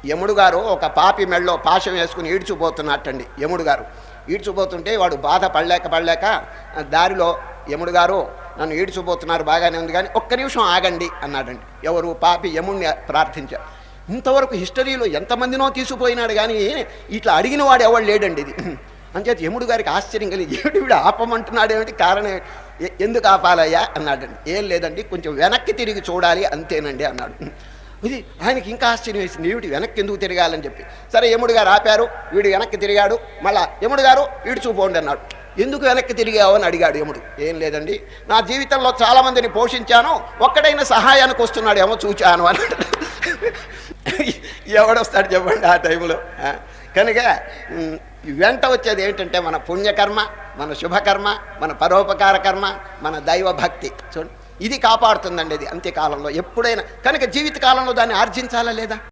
యముడు గారు ఒక పాపి మెళ్ళలో పాశం వేసుకుని ఈడ్చుపోతున్నట్టండి. యముడు గారు ఈడ్చుపోతుంటే వాడు బాధ పడలేక దారిలో యముడు గారు నన్ను ఈడ్చుపోతున్నారు బాగానే ఉంది కానీ ఒక్క నిమిషం ఆగండి అన్నాడండి. ఎవరు? పాపి యముడిని ప్రార్థించారు. ఇంతవరకు హిస్టరీలో ఎంతమందినో తీసుకుపోయినాడు కానీ ఇట్లా అడిగిన వాడు ఎవడు లేడండి. ఇది అంచేత యముడు గారికి ఆశ్చర్యం కలిగి ఏమిటి వీడు ఆపమంటున్నాడు, ఏమిటి కారణం, ఎందుకు ఆపాలయ్యా అన్నాడండి. ఏం లేదండి, కొంచెం వెనక్కి తిరిగి చూడాలి అంతేనండి అన్నాడు. ఇది ఆయనకి ఇంకా ఆశ్చర్యం వేసింది, వీడు వెనక్కి ఎందుకు తిరగాలని చెప్పి. సరే యముడు గారు ఆపారు, వీడు వెనక్కి తిరిగాడు. మళ్ళా యముడు గారు వీడు చూపోండి అన్నాడు. ఎందుకు వెనక్కి తిరిగావు అని అడిగాడు యముడు. ఏం లేదండి, నా జీవితంలో చాలామందిని పోషించాను, ఒక్కడైనా సహాయానికి వస్తున్నాడు ఏమో చూచాను అన్నాడు. ఎవడొస్తాడు చెప్పండి ఆ టైంలో. కనుక వెంట వచ్చేది ఏంటంటే మన పుణ్యకర్మ, మన శుభకర్మ, మన పరోపకార కర్మ, మన దైవభక్తి. చూడండి, ఇది కాపాడుతుందండి. ఇది అంత్యకాలంలో ఎప్పుడైనా కనుక జీవితకాలంలో దాన్ని ఆర్జించాలా లేదా?